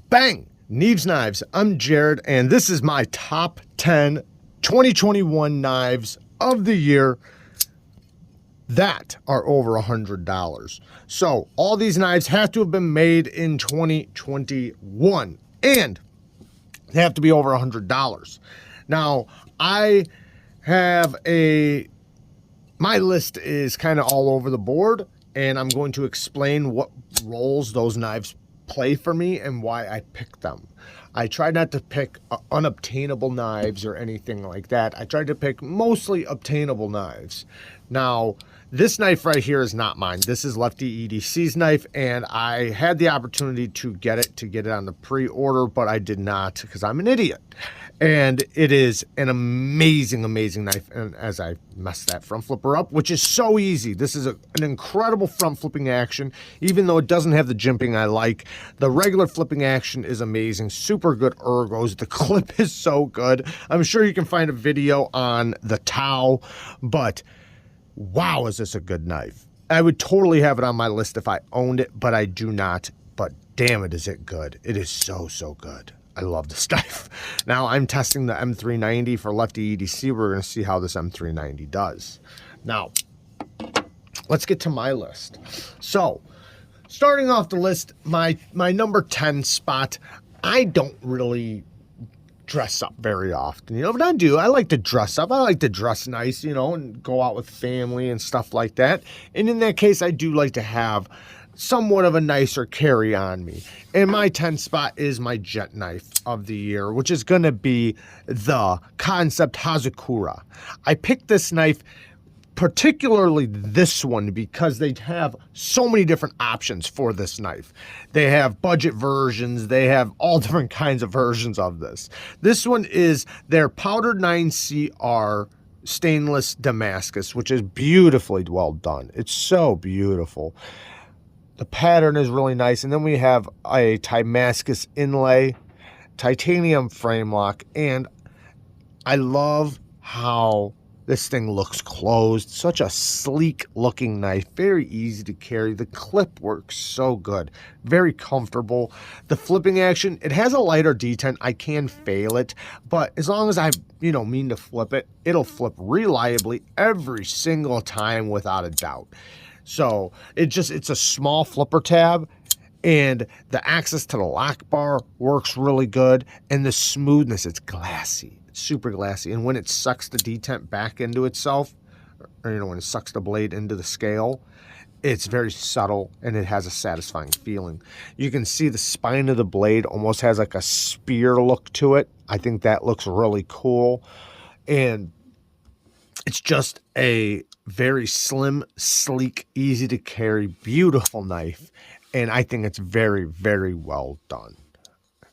Bang! Neeves Knives. I'm Jared, and this is my top 10 2021 knives of the year that are over $100. So all these knives have to have been made in 2021, and they have to be over $100. Now, I have my list is kind of all over the board, and I'm going to explain what roles those knives play for me and why I picked them. I tried not to pick unobtainable knives or anything like that. I tried to pick mostly obtainable knives. Now, this knife right here is not mine. This is Lefty EDC's knife, and I had the opportunity to get it on the pre-order, but I did not because I'm an idiot. And it is an amazing, amazing knife. And as I messed that front flipper up, which is so easy. This is an incredible front flipping action, even though it doesn't have the jimping I like. The regular flipping action is amazing. Super good ergos. The clip is so good. I'm sure you can find a video on the Tau, but wow, is this a good knife. I would totally have it on my list if I owned it, but I do not. But damn it, is it good. It is so, so good. I love this knife. Now I'm testing the M390 for Lefty EDC. We're going to see how this M390 does. Now, let's get to my list. So, starting off the list, my number 10 spot, I don't really dress up very often, you know, but I do. I like to dress up. I like to dress nice, you know, and go out with family and stuff like that. And in that case, I do like to have somewhat of a nicer carry on me. And my 10 spot is my jet knife of the year, which is going to be the KANSEPT HAZAKURA. I picked this knife, particularly this one, because they have so many different options for this knife. They have budget versions. They have all different kinds of versions of this. This one is their powdered 9CR stainless Damascus, which is beautifully well done. It's so beautiful. The pattern is really nice. And then we have a Damascus inlay, titanium frame lock, and I love how this thing looks closed. Such a sleek looking knife, very easy to carry. The clip works so good, very comfortable. The flipping action, it has a lighter detent. I can fail it, but as long as I, you know, mean to flip it, it'll flip reliably every single time without a doubt. So it's a small flipper tab, and the access to the lock bar works really good, and the smoothness, it's glassy. Super glassy, and when it sucks the detent back into itself, or, you know, when it sucks the blade into the scale, it's very subtle and it has a satisfying feeling. You can see the spine of the blade almost has like a spear look to it. I think that looks really cool, and it's just a very slim, sleek, easy to carry, beautiful knife, and I think it's very, very well done.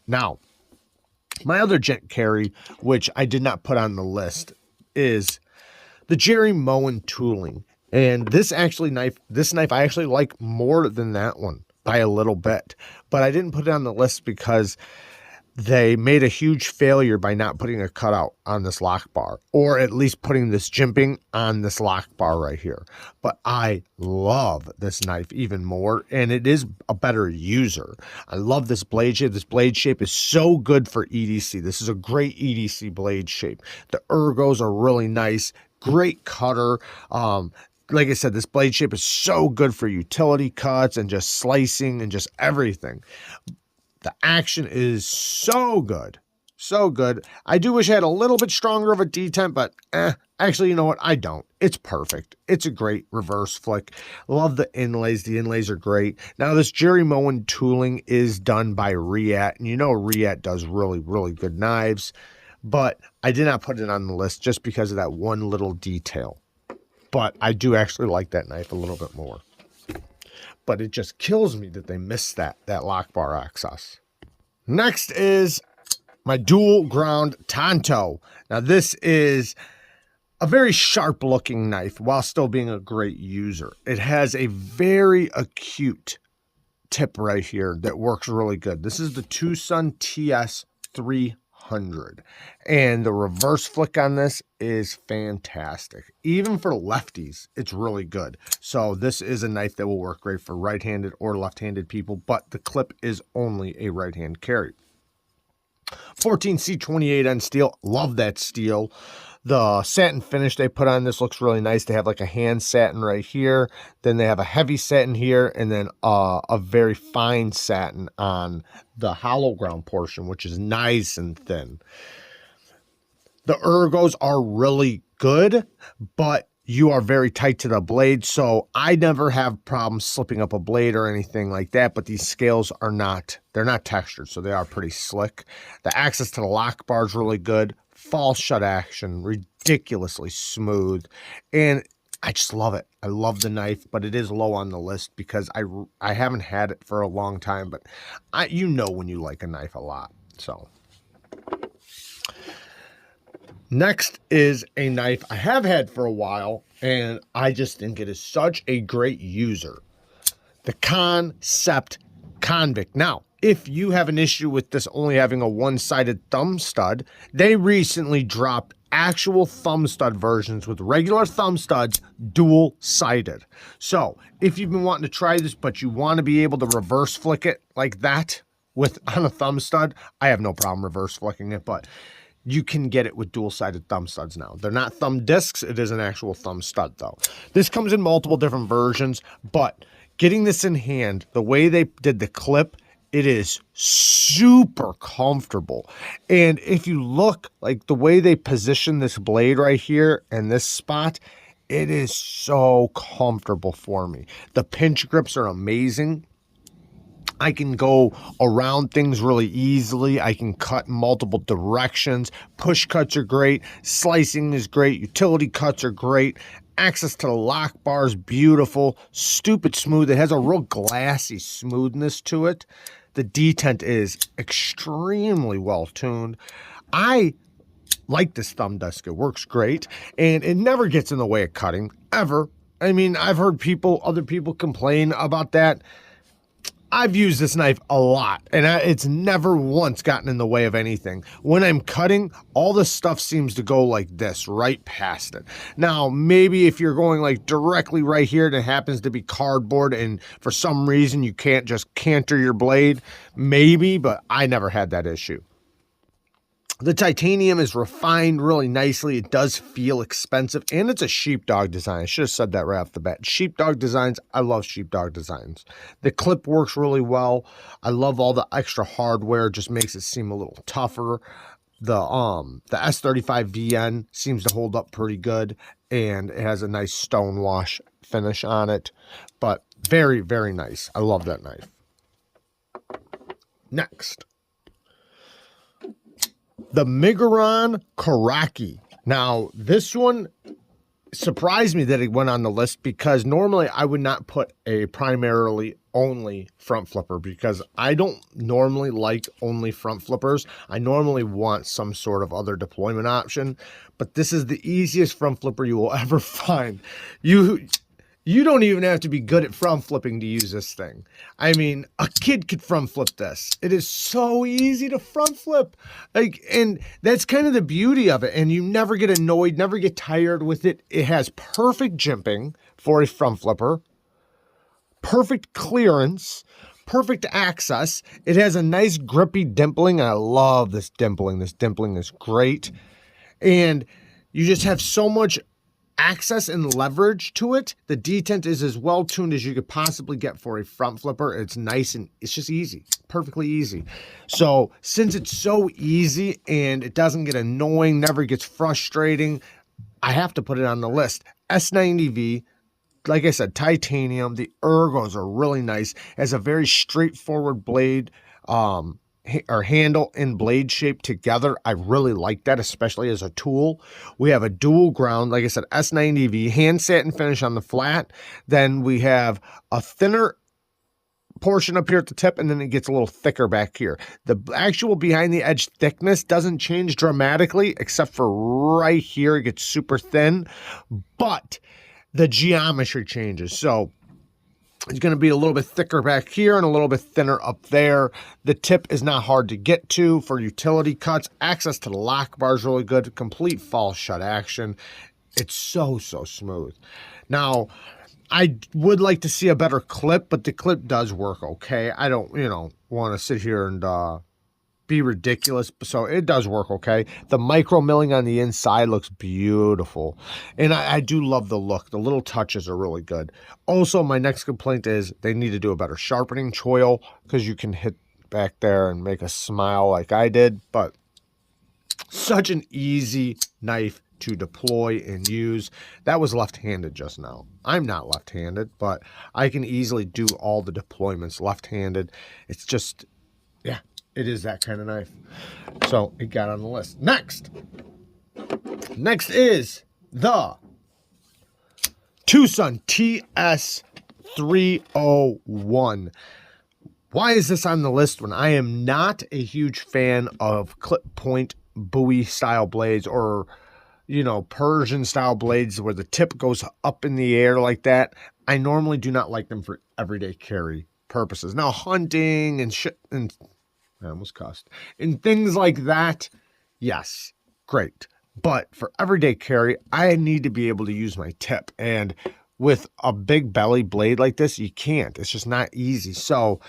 Now, my other jet carry, which I did not put on the list, is the Moen tooling. And this knife I actually like more than that one by a little bit. But I didn't put it on the list because they made a huge failure by not putting a cutout on this lock bar, or at least putting this jimping on this lock bar right here. But I love this knife even more, and it is a better user. I love this blade shape. This blade shape is so good for EDC. This is a great EDC blade shape. The ergos are really nice, great cutter. Like I said, this blade shape is so good for utility cuts and just slicing and just everything. The action is so good. So good. I do wish I had a little bit stronger of a detent, but actually, you know what? I don't. It's perfect. It's a great reverse flick. Love the inlays. The inlays are great. Now, this Moen tooling is done by Riat, and you know Riat does really, really good knives, but I did not put it on the list just because of that one little detail. But I do actually like that knife a little bit more. But it just kills me that they missed that lock bar access. Next is my dual ground Tanto. Now this is a very sharp looking knife while still being a great user. It has a very acute tip right here that works really good. This is the TWOSUN TS300. 100. And the reverse flick on this is fantastic. Even for lefties, it's really good. So this is a knife that will work great for right-handed or left-handed people, but the clip is only a right-hand carry. 14C28N steel, love that steel. The satin finish they put on this looks really nice. They have like a hand satin right here. Then they have a heavy satin here, and then a very fine satin on the hollow ground portion, which is nice and thin. The ergos are really good, but you are very tight to the blade, so I never have problems slipping up a blade or anything like that, but these scales are not, they're not textured, so they are pretty slick. The access to the lock bar is really good. False shut action, ridiculously smooth, and I just love it. I love the knife, but it is low on the list because I haven't had it for a long time, but you know when you like a knife a lot. So next is a knife I have had for a while, and I just think it is such a great user. The KANSEPT Convict. Now, if you have an issue with this only having a one-sided thumb stud, they recently dropped actual thumb stud versions with regular thumb studs, dual-sided. So, if you've been wanting to try this, but you want to be able to reverse flick it like that on a thumb stud, I have no problem reverse flicking it, but you can get it with dual-sided thumb studs now. They're not thumb discs. It is an actual thumb stud, though. This comes in multiple different versions, but getting this in hand, the way they did the clip, it is super comfortable. And if you look, like the way they position this blade right here and this spot, it is so comfortable for me. The pinch grips are amazing. I can go around things really easily. I can cut in multiple directions. Push cuts are great. Slicing is great. Utility cuts are great. Access to the lock bar is beautiful. Stupid smooth. It has a real glassy smoothness to it. The detent is extremely well tuned. I like this thumb disc. It works great, and it never gets in the way of cutting, ever. I mean, I've heard other people complain about that. I've used this knife a lot, and it's never once gotten in the way of anything. When I'm cutting, all the stuff seems to go like this, right past it. Now, maybe if you're going like directly right here and it happens to be cardboard and for some reason you can't just canter your blade, maybe, but I never had that issue. The titanium is refined really nicely. It does feel expensive, and it's a sheepdog design. I should have said that right off the bat. Sheepdog designs, I love sheepdog designs. The clip works really well. I love all the extra hardware. It just makes it seem a little tougher. The S35VN seems to hold up pretty good, and it has a nice stone wash finish on it. But very, very nice. I love that knife. Next, the Megaron Kaki. Now, this one surprised me that it went on the list because normally I would not put a primarily only front flipper because I don't normally like only front flippers. I normally want some sort of other deployment option, but this is the easiest front flipper you will ever find. You don't even have to be good at front flipping to use this thing. I mean, a kid could front flip this. It is so easy to front flip. And that's kind of the beauty of it. And you never get annoyed, never get tired with it. It has perfect jimping for a front flipper, perfect clearance, perfect access. It has a nice grippy dimpling. I love this dimpling. This dimpling is great. And you just have so much access and leverage to it. The detent is as well tuned as you could possibly get for a front flipper. It's nice and it's just easy, perfectly easy. So since it's so easy and it doesn't get annoying, never gets frustrating, I have to put it on the list. S90V, like I said, titanium. The ergos are really nice. It has a very straightforward blade, or handle and blade shape together. I really like that, especially as a tool. We have a dual ground, like I said, S90V, hand satin finish on the flat. Then we have a thinner portion up here at the tip, and then it gets a little thicker back here. The actual behind the edge thickness doesn't change dramatically, except for right here, it gets super thin, but the geometry changes. So It's going to be a little bit thicker back here and a little bit thinner up there. The tip is not hard to get to for utility cuts. Access to the lock bar is really good. Complete fall shut action. It's so smooth. Now, I would like to see a better clip, but the clip does work okay. I don't, want to sit here and be ridiculous, so it does work okay. The micro milling on the inside looks beautiful, and I do love the look. The little touches are really good. Also, my next complaint is they need to do a better sharpening choil, because you can hit back there and make a smile like I did, but such an easy knife to deploy and use. That was left-handed just now. I'm not left-handed, but I can easily do all the deployments left-handed. It's just, yeah, it is that kind of knife. So it got on the list. Next is the TWOSUN TS301. Why is this on the list when I am not a huge fan of clip point Bowie style blades, or Persian style blades where the tip goes up in the air like that? I normally do not like them for everyday carry purposes. Now, hunting and shit, and I almost cussed, and things like that, yes, great. But for everyday carry, I need to be able to use my tip. And with a big belly blade like this, you can't. It's just not easy. So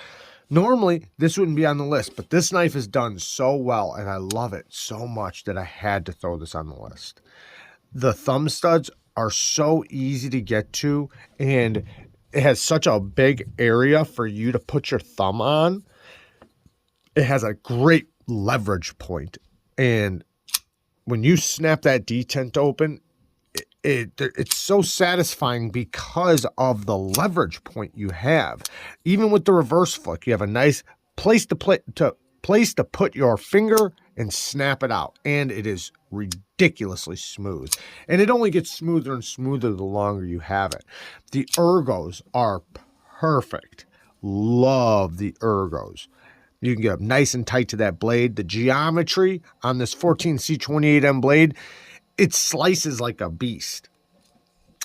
normally this wouldn't be on the list, but this knife is done so well, and I love it so much that I had to throw this on the list. The thumb studs are so easy to get to, and it has such a big area for you to put your thumb on. It has a great leverage point, and when you snap that detent open, it's so satisfying because of the leverage point you have. Even with the reverse flick, you have a nice place to put your finger and snap it out, and it is ridiculously smooth. And it only gets smoother and smoother the longer you have it. The ergos are perfect. Love the ergos. You can get up nice and tight to that blade. The geometry on this 14C28M blade, it slices like a beast.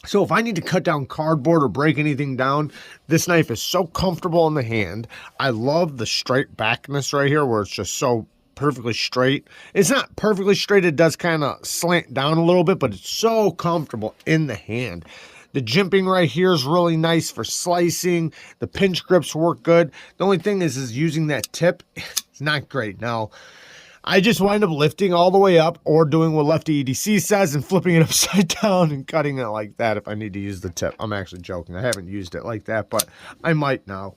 So if I need to cut down cardboard or break anything down, this knife is so comfortable in the hand. I love the straight backness right here where it's just so perfectly straight. It's not perfectly straight. It does kind of slant down a little bit, but it's so comfortable in the hand. The jimping right here is really nice for slicing. The pinch grips work good. The only thing is using that tip, it's not great. Now, I just wind up lifting all the way up or doing what Lefty EDC says and flipping it upside down and cutting it like that if I need to use the tip. I'm actually joking. I haven't used it like that, but I might now.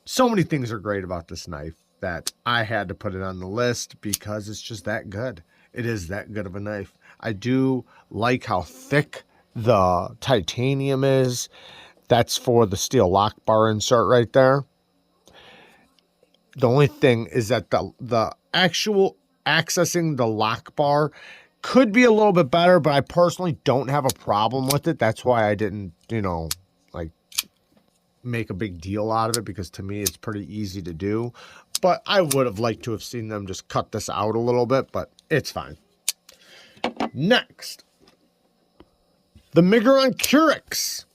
So many things are great about this knife that I had to put it on the list because it's just that good. It is that good of a knife. I do like how thick the titanium is. That's for the steel lock bar insert right there. The only thing is that the actual accessing the lock bar could be a little bit better, but I personally don't have a problem with it. That's why I didn't, like make a big deal out of it, because to me it's pretty easy to do. But I would have liked to have seen them just cut this out a little bit, but it's fine. Next, the Megaron Kaki.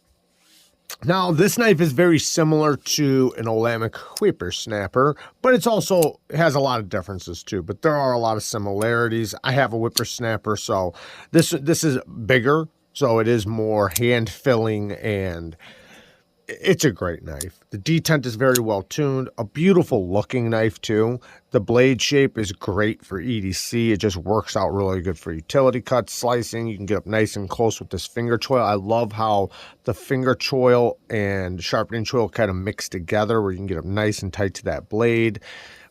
Now, this knife is very similar to an Olamic whippersnapper, but it has a lot of differences too. But there are a lot of similarities. I have a whippersnapper, so this is bigger, so it is more hand filling, and it's a great knife. The detent is very well tuned. A beautiful looking knife too. The blade shape is great for EDC. It just works out really good for utility cuts, slicing. You can get up nice and close with this finger choil. I love how the finger choil and sharpening choil kind of mix together, where you can get up nice and tight to that blade.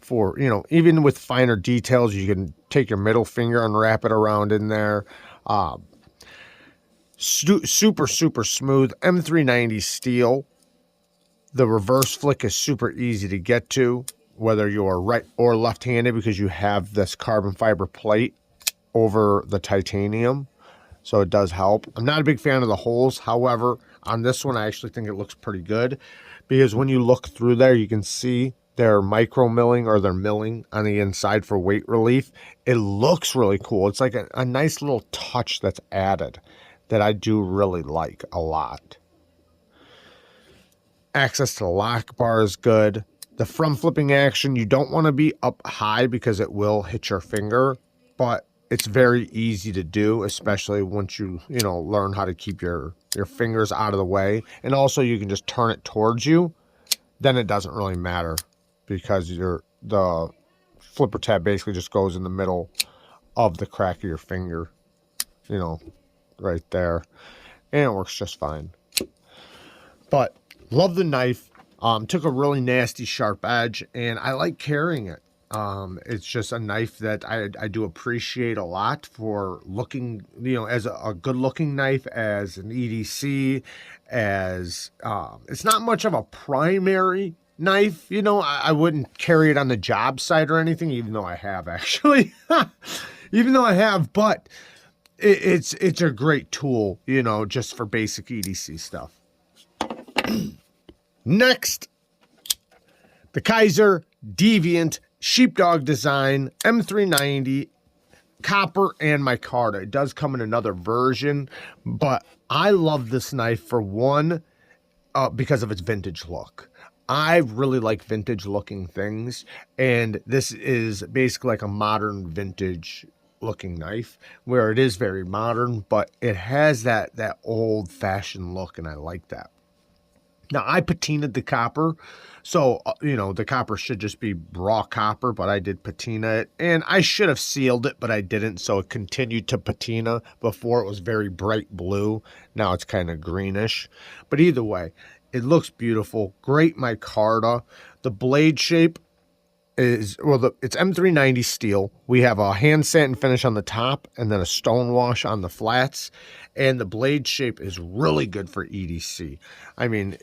For, even with finer details, you can take your middle finger and wrap it around in there. Super smooth M390 steel. The reverse flick is super easy to get to, whether you're right or left-handed, because you have this carbon fiber plate over the titanium, so it does help. I'm not a big fan of the holes. However, on this one, I actually think it looks pretty good, because when you look through there, you can see they're micro milling, or they're milling on the inside for weight relief. It looks really cool. It's like a nice little touch that's added that I do really like a lot. Access to the lock bar is good. The front flipping action, you don't want to be up high because it will hit your finger, but it's very easy to do, especially once you learn how to keep your fingers out of the way. And also you can just turn it towards you. Then it doesn't really matter because the flipper tab basically just goes in the middle of the crack of your finger, right there. And it works just fine. But love the knife. Took a really nasty sharp edge, and I like carrying it. It's just a knife that I do appreciate a lot for looking, as a good looking knife, as an EDC, as it's not much of a primary knife. I wouldn't carry it on the job site or anything, even though I have actually, but it's a great tool, just for basic EDC stuff. Next, the Kizer Deviant Sheepdog Design M390 copper and micarta. It does come in another version, but I love this knife for one, because of its vintage look. I really like vintage looking things, and this is basically like a modern vintage looking knife where it is very modern, but it has that old fashioned look, and I like that. Now, I patinaed the copper, so, the copper should just be raw copper, but I did patina it, and I should have sealed it, but I didn't, so it continued to patina. Before, it was very bright blue. Now it's kind of greenish, but either way, it looks beautiful. Great micarta. The blade shape is, it's M390 steel. We have a hand satin finish on the top and then a stone wash on the flats, and the blade shape is really good for EDC. I mean,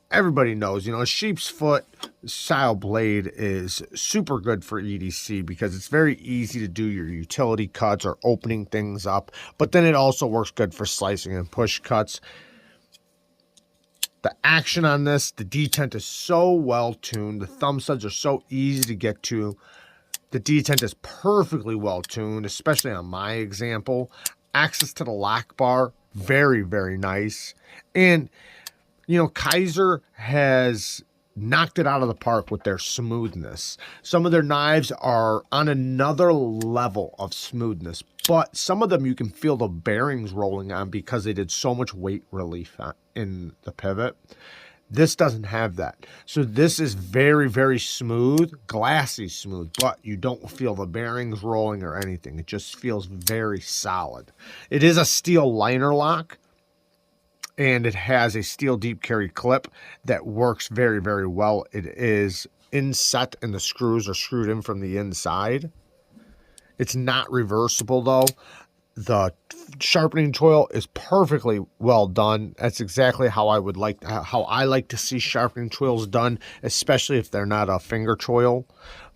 everybody knows, a sheep's foot style blade is super good for EDC because it's very easy to do your utility cuts or opening things up, but then it also works good for slicing and push cuts. The action on this, the detent is so well tuned. The thumb studs are so easy to get to. The detent is perfectly well tuned, especially on my example. Access to the lock bar, very, very nice. And Kizer has knocked it out of the park with their smoothness. Some of their knives are on another level of smoothness, but some of them you can feel the bearings rolling on because they did so much weight relief in the pivot. This doesn't have that. So this is very, very smooth, glassy smooth, but you don't feel the bearings rolling or anything. It just feels very solid. It is a steel liner lock, and it has a steel deep carry clip that works very, very well. It is inset and the screws are screwed in from the inside. It's not reversible though. The sharpening choil is perfectly well done. That's exactly how I like to see sharpening choils done, especially if they're not a finger choil.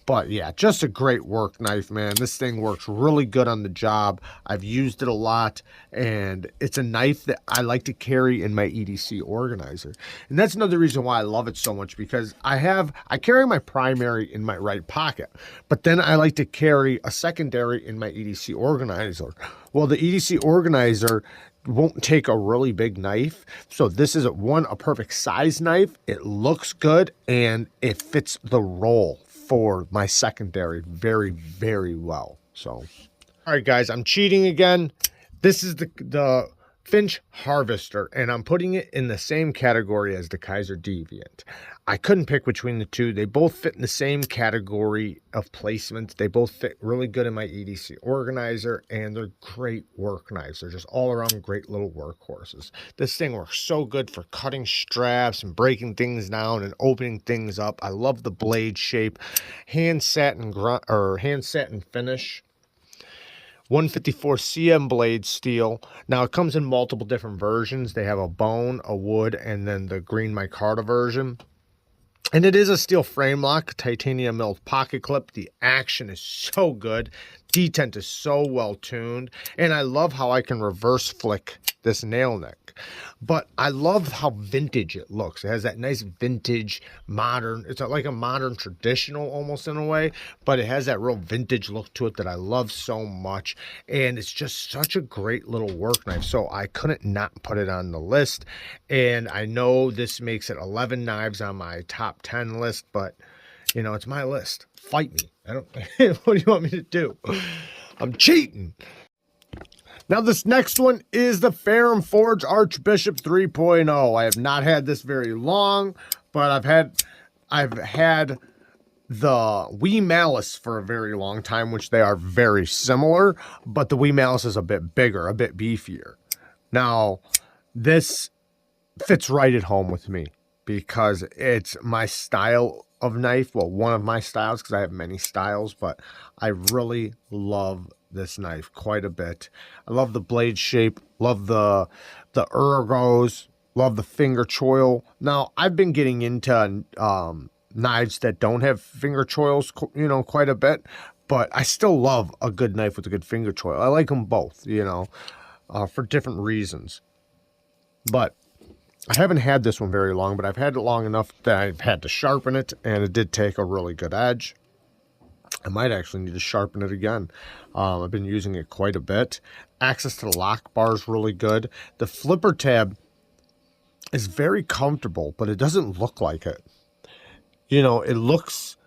But yeah, just a great work knife, man. This thing works really good on the job. I've used it a lot, and it's a knife that I like to carry in my EDC organizer. And that's another reason why I love it so much, because I carry my primary in my right pocket, but then I like to carry a secondary in my EDC organizer. Well, the EDC organizer won't take a really big knife, so this is a perfect size knife. It looks good, and it fits the roll for my secondary very, very well. So, all right, guys, I'm cheating again. This is the Finch Harvester, and I'm putting it in the same category as the Kizer Deviant. I couldn't pick between the two. They both fit in the same category of placement. They both fit really good in my EDC organizer, and they're great work knives. They're just all around great little workhorses. This thing works so good for cutting straps and breaking things down and opening things up. I love the blade shape. Hand satin finish. 154 CM blade steel. Now it comes in multiple different versions. They have a bone, a wood, and then the green micarta version. And it is a steel frame lock, titanium milled pocket clip. The action is so good. detent is so well tuned, and I love how I can reverse flick this nail neck. But I love how vintage it looks. It has that nice vintage modern, it's like a modern traditional almost in a way, but it has that real vintage look to it that I love so much. And it's just such a great little work knife. So I couldn't not put it on the list. And I know this makes it 11 knives on my top 10 list, but you know, it's my list. Fight me. I don't, what do you want me to do? I'm cheating. Now, this next one is the Ferrum Forge Archbishop 3.0. I have not had this very long, but I've had the Wee Malice for a very long time, which they are very similar, but the Wee Malice is a bit bigger, a bit beefier. Now, this fits right at home with me because it's my style of knife. Well, one of my styles, because I have many styles, but I really love this knife quite a bit. I love the blade shape, love the ergos, love the finger choil. Now, I've been getting into knives that don't have finger choils, you know, quite a bit, but I still love a good knife with a good finger choil. I like them both, you know, for different reasons. But I haven't had this one very long, but I've had it long enough that I've had to sharpen it, and it did take a really good edge. I might actually need to sharpen it again. I've been using it quite a bit. Access to the lock bar is really good. The flipper tab is very comfortable, but it doesn't look like it. You know, it looks,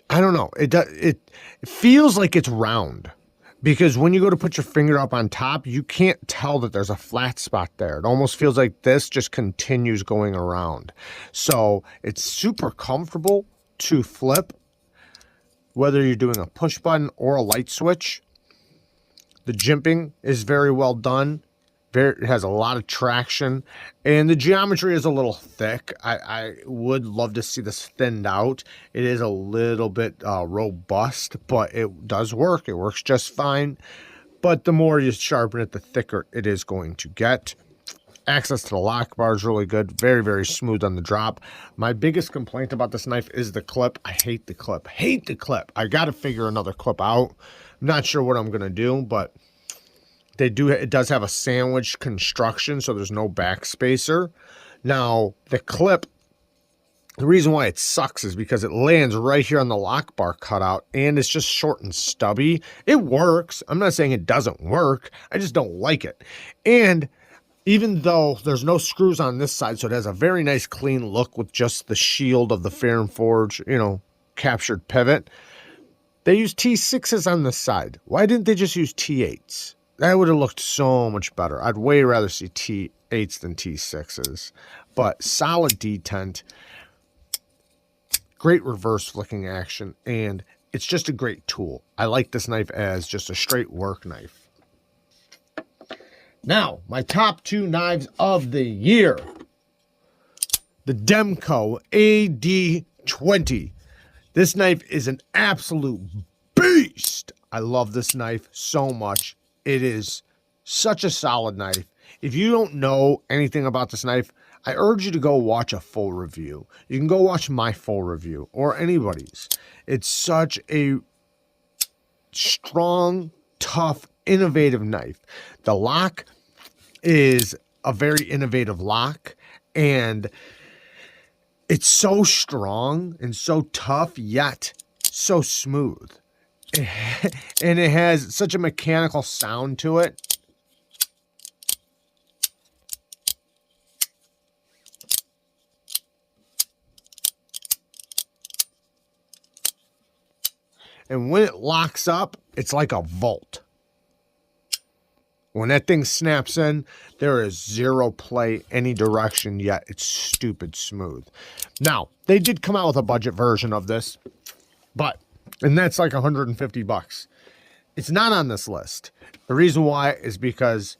I don't know. It feels like it's round. Because when you go to put your finger up on top, you can't tell that there's a flat spot there. It almost feels like this just continues going around. So it's super comfortable to flip, whether you're doing a push button or a light switch. The jimping is very well done. It has a lot of traction, and the geometry is a little thick. I would love to see this thinned out. It is a little bit robust, but it does work. It works just fine. But the more you sharpen it, the thicker it is going to get. Access to the lock bar is really good. Very, very smooth on the drop. My biggest complaint about this knife is the clip. I hate the clip. Hate the clip. I got to figure another clip out. I'm not sure what I'm going to do, but it does have a sandwich construction, so there's no back spacer. Now, the clip, the reason why it sucks is because it lands right here on the lock bar cutout, and it's just short and stubby. It works. I'm not saying it doesn't work. I just don't like it. And even though there's no screws on this side, so it has a very nice clean look with just the shield of the Ferrum Forge, you know, captured pivot. They use T6s on this side. Why didn't they just use T8s? That would have looked so much better. I'd way rather see T8s than T6s. But solid detent, great reverse flicking action, and it's just a great tool. I like this knife as just a straight work knife. Now, my top two knives of the year. The Demco AD20. This knife is an absolute beast. I love this knife so much. It is such a solid knife. If you don't know anything about this knife, I urge you to go watch a full review. You can go watch my full review or anybody's. It's such a strong, tough, innovative knife. The lock is a very innovative lock, and it's so strong and so tough, yet so smooth. And it has such a mechanical sound to it. And when it locks up, it's like a vault. When that thing snaps in, there is zero play any direction, yet it's stupid smooth. Now, they did come out with a budget version of this, and that's like 150 bucks. It's not on this list. The reason why is because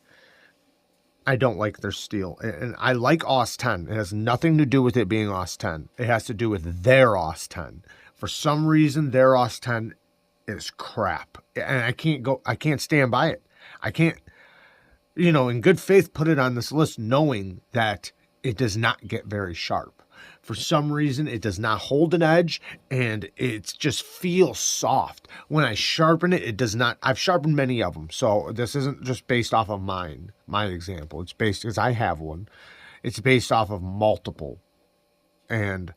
I don't like their steel. And I like AUS 10. It has nothing to do with it being AUS 10. It has to do with their AUS 10. For some reason, their AUS 10 is crap. And I can't stand by it. I can't, you know, in good faith, put it on this list knowing that it does not get very sharp. For some reason, it does not hold an edge, and it just feels soft. When I sharpen it, it does not. I've sharpened many of them, so this isn't just based off of my example. It's based, because I have one. It's based off of multiple, and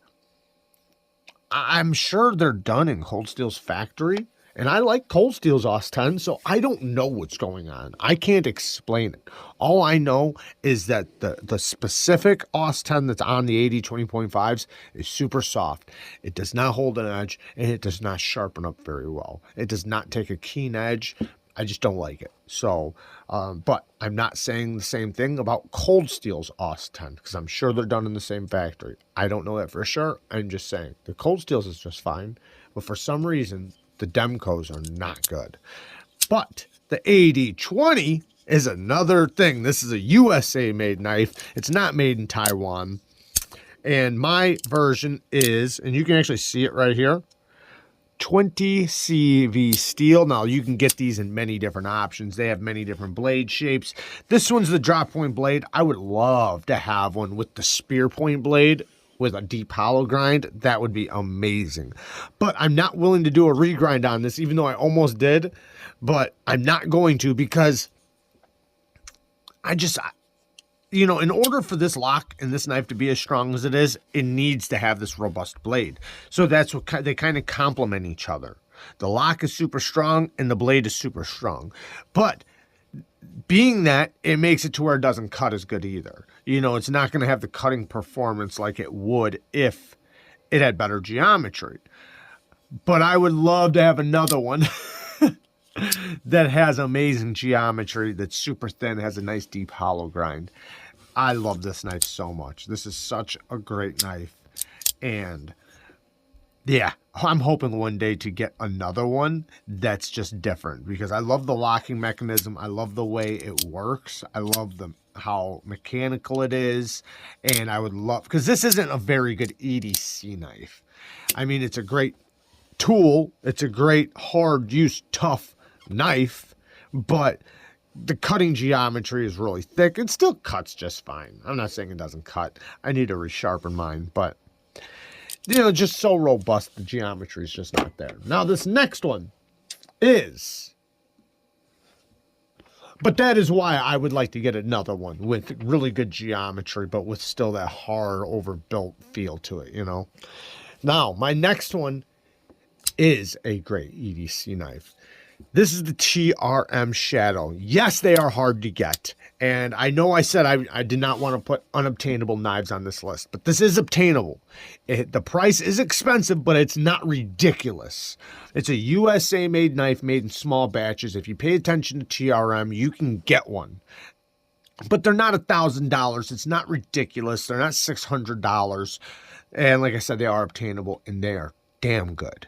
I'm sure they're done in Cold Steel's factory. And I like Cold Steel's OS 10, so I don't know what's going on. I can't explain it. All I know is that the specific OS 10 that's on the 80-20.5s is super soft. It does not hold an edge, and it does not sharpen up very well. It does not take a keen edge. I just don't like it. So, but I'm not saying the same thing about Cold Steel's OS 10, because I'm sure they're done in the same factory. I don't know that for sure. I'm just saying the Cold Steel's is just fine, but for some reason, the Demcos are not good. But the 80-20 is another thing. This is a USA made knife. It's not made in Taiwan. And my version is, and you can actually see it right here, 20 CV steel. Now you can get these in many different options. They have many different blade shapes. This one's the drop point blade. I would love to have one with the spear point blade with a deep hollow grind. That would be amazing. But I'm not willing to do a regrind on this, even though I almost did. But I'm not going to, because you know, in order for this lock and this knife to be as strong as it is, it needs to have this robust blade. So that's what they kind of complement each other. The lock is super strong and the blade is super strong. But being that, it makes it to where it doesn't cut as good either. You know, it's not going to have the cutting performance like it would if it had better geometry. But I would love to have another one that has amazing geometry, that's super thin, has a nice deep hollow grind. I love this knife so much. This is such a great knife. And yeah, I'm hoping one day to get another one that's just different, because I love the locking mechanism. I love the way it works. I love how mechanical it is. And I would love, because this isn't a very good EDC knife. I mean, it's a great tool. It's a great hard use, tough knife, but the cutting geometry is really thick. It still cuts just fine. I'm not saying it doesn't cut. I need to resharpen mine, but you know, just so robust, the geometry is just not there. Now this next one is, but that is why I would like to get another one with really good geometry, but with still that hard overbuilt feel to it, you know. Now my next one is a great EDC knife. This is the TRM Shadow. Yes, they are hard to get. And I know I said I did not want to put unobtainable knives on this list, but this is obtainable. The price is expensive, but it's not ridiculous. It's a USA made knife made in small batches. If you pay attention to TRM, you can get one. But they're not $1,000. It's not ridiculous. They're not $600. And like I said, they are obtainable and they are damn good.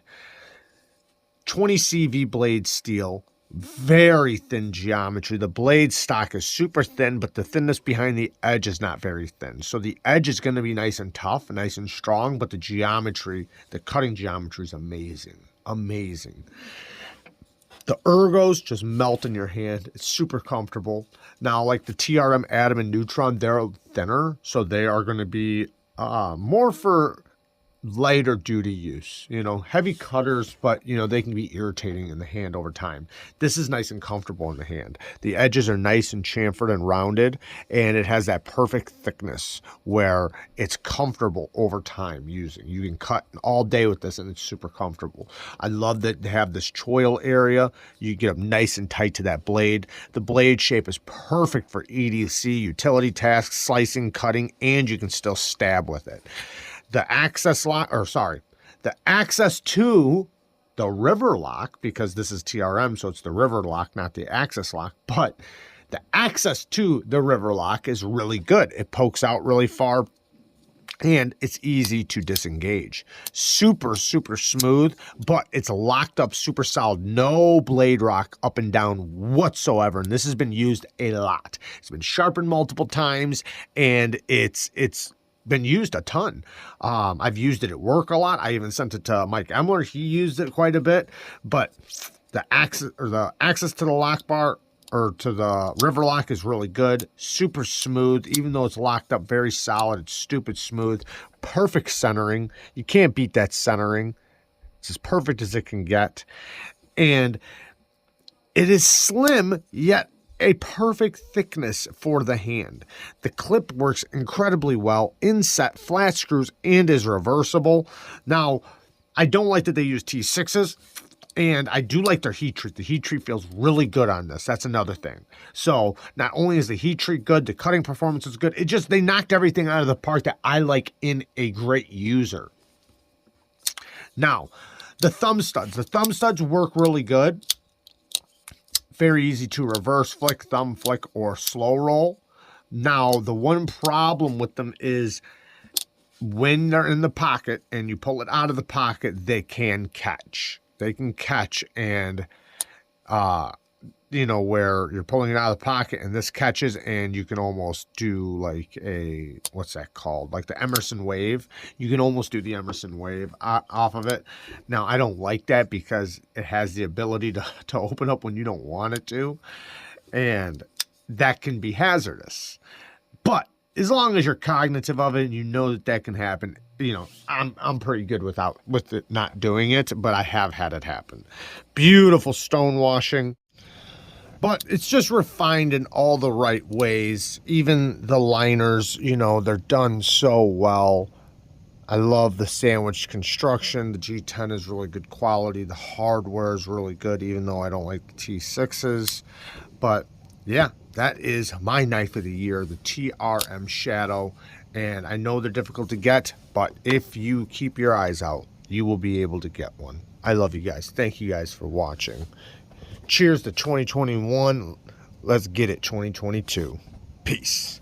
20 CV blade steel, very thin geometry. The blade stock is super thin, but the thinness behind the edge is not very thin. So the edge is going to be nice and tough, nice and strong, but the geometry, the cutting geometry is amazing. Amazing. The ergos just melt in your hand. It's super comfortable. Now, like the TRM Atom and Neutron, they're thinner, so they are going to be more for lighter duty use, you know, heavy cutters, but you know, they can be irritating in the hand over time. This is nice and comfortable in the hand. The edges are nice and chamfered and rounded, and it has that perfect thickness where it's comfortable over time using. You can cut all day with this and it's super comfortable. I love that they have this choil area. You get up nice and tight to that blade. The blade shape is perfect for EDC, utility tasks, slicing, cutting, and you can still stab with it. The access lock, or sorry, the access to the river lock, because this is TRM, so it's the river lock, not the access lock, but the access to the river lock is really good. It pokes out really far and it's easy to disengage. Super, super smooth, but it's locked up super solid. No blade rock up and down whatsoever. And this has been used a lot. It's been sharpened multiple times and it's been used a ton. I've used it at work a lot. I even sent it to Mike Emler. He used it quite a bit, but the access to the lock bar or to the river lock is really good. Super smooth, even though it's locked up very solid. It's stupid smooth. Perfect centering. You can't beat that centering. It's as perfect as it can get. And it is slim, yet a perfect thickness for the hand. The clip works incredibly well, inset, flat screws, and is reversible. Now, I don't like that they use T6s, and I do like their heat treat. The heat treat feels really good on this. That's another thing. So not only is the heat treat good, the cutting performance is good. It just, they knocked everything out of the park that I like in a great user. Now, the thumb studs. The thumb studs work really good. Very easy to reverse flick, thumb flick, or slow roll. Now, the one problem with them is when they're in the pocket and you pull it out of the pocket, they can catch. They can catch, and you know, where you're pulling it out of the pocket and this catches, and you can almost do like a, what's that called? Like the Emerson wave. You can almost do the Emerson wave off of it. Now, I don't like that because it has the ability to open up when you don't want it to, and that can be hazardous. But as long as you're cognitive of it and you know that that can happen, you know, I'm pretty good with it not doing it, but I have had it happen. Beautiful stone washing. But it's just refined in all the right ways. Even the liners, you know, they're done so well. I love the sandwich construction. The G10 is really good quality. The hardware is really good, even though I don't like the T6s. But yeah, that is my knife of the year, the TRM Shadow. And I know they're difficult to get, but if you keep your eyes out, you will be able to get one. I love you guys. Thank you guys for watching. Cheers to 2021. Let's get it 2022. Peace.